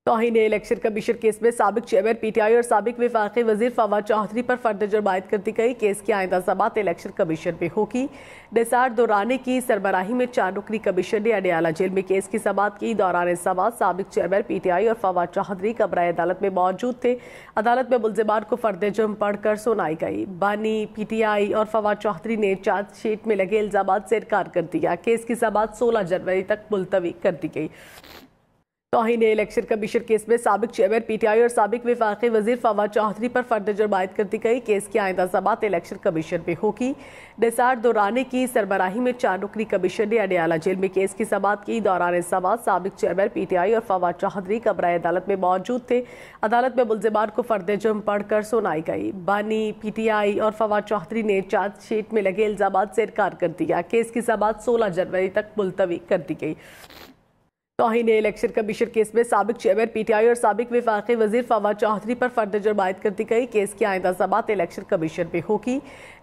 तौहीन election commission case में साबिक chairman PTI और साबिक वफाकी वजीर फवाद चौधरी पर फर्द जुर्म आयद कर दी गई। केस की आइंदा समाअत इलेक्शन कमीशन में होगी। निसार दुरानी की सरबराही में 4 रुकनी कमीशन ने अडियाला जेल में केस की समाअत की। दौरान समाअत साबिक चेयरमैन पीटीआई और फवाद चौधरी कमरा अदालत में मौजूद थे। अदालत में मुल्जिमान को फर्द जुर्म पढ़कर सुनाई गई। बानी पीटीआई और फवाद चौधरी ने चार्जशीट में लगे इल्जाम से इनकार कर दिया। केस की समाअत 16 जनवरी तक मुलतवी कर दी गई। तौहीन इलेक्शन कमीशन केस में साबिक चेयरमैन पीटीआई और साबिक वफाकी वजीर फवाद चौधरी पर फर्द जुर्म आयद कर दी गई। केस की आइंदा समाअत इलेक्शन कमीशन में होगी। निसार दुरानी की सरबराही में 4 रुकनी कमीशन ने अडियाला जेल में केस की समाअत की। दौरान समाअत साबिक चेयरमैन पीटीआई और फवाद चौधरी कमरा अदालत में मौजूद थे। अदालत में मुल्जिमान को फर्द जुर्म पढ़कर सुनाई गई। बानी पीटीआई और फवाद चौधरी ने चार्जशीट में लगे इल्जाम से इनकार कर दिया। केस की समाअत 16 जनवरी तक मुलतवी कर दी गई। तौहीन इलेक्शन कमीशन केस में साबिक चेयरमैन पीटीआई और साबिक वफाकी वजीर फवाद चौधरी पर फर्द जुर्म आयद कर दी गई। केस की आइंदा समाअत इलेक्शन कमीशन में होगी।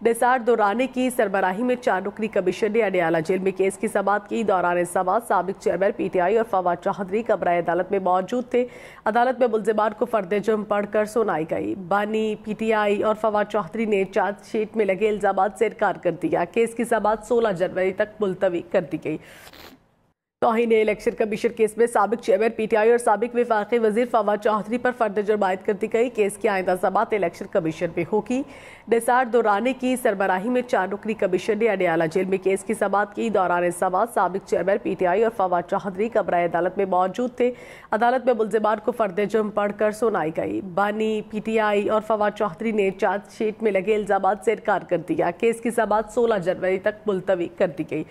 निसार दुरानी की सरबराही में 4 रुकनी कमीशन ने अडियाला जेल में केस की समाअत की। दौरान समाअत साबिक चेयरमैन पीटीआई और फवाद चौधरी कमरा अदालत में मौजूद थे। अदालत में मुल्जिमान को फर्द जुर्म पढ़कर सुनाई गई। बानी पीटीआई और फवाद चौधरी ने चार्जशीट में लगे इल्जाम से इनकार कर दिया। केस की समाअत 16 जनवरी तक मुलतवी कर दी गई। तौहीन इलेक्शन कमीशन केस में साबिक चेयरमैन पीटीआई और साबिक वफाकी वजीर फवाद चौधरी पर फर्द जुर्म आयद कर दी गई। केस की आइंदा समाअत इलेक्शन कमीशन में होगी। निसार दुरानी की सरबराही में 4 रुकनी कमीशन ने अडियाला जेल में केस की समाअत की। दौरान समाअत साबिक चेयरमैन पीटीआई और फवाद चौधरी कमरा अदालत में मौजूद थे। अदालत में मुल्जिमान को फर्द जुर्म पढ़कर सुनाई गई। बानी पीटीआई और फवाद चौधरी ने चार्जशीट में लगे इल्जाम से इनकार कर दिया। केस की समाअत 16 जनवरी तक मुलतवी कर दी गई।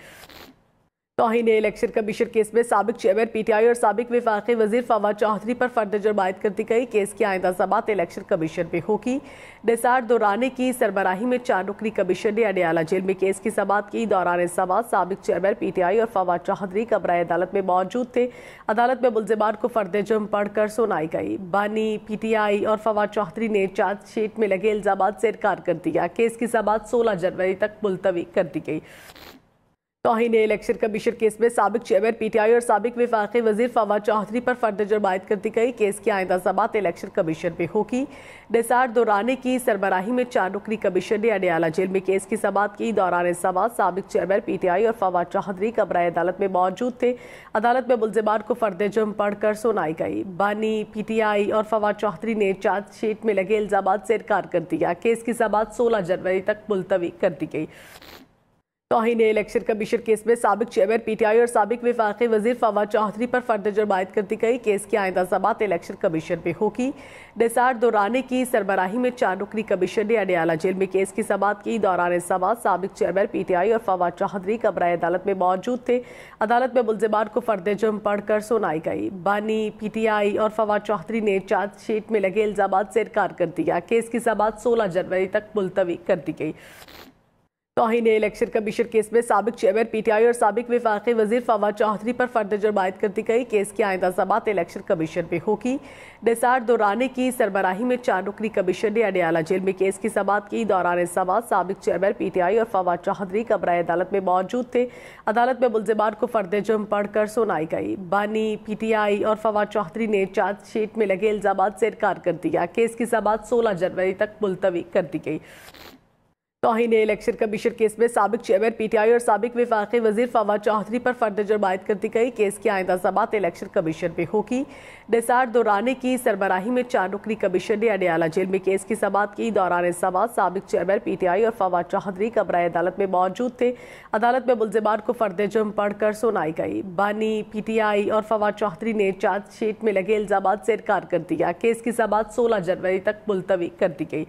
तौहीन इलेक्शन कमीशन केस में साबिक चेयरमैन पीटीआई और साबिक वफाकी वजीर फवाद चौधरी पर फर्द जुर्म आयद कर दी गई। केस की आइंदा समाअत इलेक्शन कमीशन में होगी। निसार दुरानी की सरबराही में 4 रुकनी कमीशन ने अडियाला जेल में केस की समाअत की। दौरान समाअत साबिक चेयरमैन पीटीआई और फवाद चौधरी कमरा अदालत में मौजूद थे। अदालत में मुल्जिमान को फर्द जुर्म पढ़कर सुनाई गई। बानी पीटीआई और फवाद चौधरी ने चार्जशीट में लगे इल्जाम से इनकार कर दिया। केस की समाअत 16 जनवरी तक मुलतवी कर दी गई। तौहीन इलेक्शन कमीशन केस में साबिक चेयरमैन पीटीआई और साबिक वफाकी वजीर फवाद चौधरी पर फर्द जुर्म आयद कर दी गई। केस की आइंदा समाअत इलेक्शन कमीशन में होगी। निसार दुरानी की सरबराही में 4 रुकनी कमीशन ने अडियाला जेल में केस की समाअत की। दौरान समाअत साबिक चेयरमैन पीटीआई और फवाद चौधरी कमरा अदालत में मौजूद थे। अदालत में मुल्जिमान को फर्द जुर्म पढ़कर सुनाई गई। बानी पीटीआई और फवाद चौधरी ने चार्जशीट में लगे इल्जाम से इनकार कर दिया। केस की समाअत 16 जनवरी तक मुलतवी कर दी गई। तौहीन इलेक्शन कमीशन केस में साबिक चेयरमैन पीटीआई और साबिक वफाकी वजीर फवाद चौधरी पर फर्द जुर्म आयद कर दी गई। केस की आइंदा समाअत इलेक्शन कमीशन में होगी। निसार दुरानी की सरबराही में 4 रुकनी कमीशन ने अडियाला जेल में केस की समाअत की। दौरान समाअत साबिक चेयरमैन पीटीआई और फवाद चौधरी कमरा अदालत में मौजूद थे। अदालत में मुल्जिमान को फर्द जुर्म पढ़कर सुनाई गई। बानी पीटीआई और फवाद चौधरी ने चार्जशीट में लगे इल्जाम से इनकार कर दिया। केस की समाअत 16 जनवरी तक मुलतवी कर दी गई। तौहीन इलेक्शन कमीशन केस में साबिक चेयरमैन पीटीआई और साबिक वफाकी वजीर फवाद चौधरी पर फर्द जुर्म आयद कर दी गई। केस की आइंदा समाअत इलेक्शन कमीशन में होगी। निसार दुरानी की सरबराही में 4 रुकनी कमीशन ने अडियाला जेल में केस की समाअत की। दौरान समाअत साबिक चेयरमैन पीटीआई और फवाद चौधरी कमरा अदालत में मौजूद थे। अदालत में मुल्जिमान को फर्द जुर्म पढ़कर सुनाई गई। बानी पीटीआई और फवाद चौधरी ने चार्जशीट में लगे इल्जाम से इनकार कर दिया। केस की समाअत 16 जनवरी तक मुलतवी कर दी गई। तौहीन इलेक्शन कमीशन केस में साबिक चेयरमैन पीटीआई और साबिक वफाकी वजीर फवाद चौधरी पर फर्द जुर्म आयद कर दी गई। केस की आइंदा समाअत इलेक्शन कमीशन में होगी। निसार दुरानी की सरबराही में 4 रुकनी कमीशन ने अडियाला जेल में केस की समाअत की। दौरान समाअत साबिक चेयरमैन पीटीआई और फवाद चौधरी कमरा अदालत में मौजूद थे। अदालत में मुल्जिमान को फर्द जुर्म पढ़कर सुनाई गई। बानी पीटीआई और फवाद चौधरी ने चार्जशीट में लगे इल्जाम से इनकार कर दिया। केस की समाअत 16 जनवरी तक मुलतवी कर दी गई।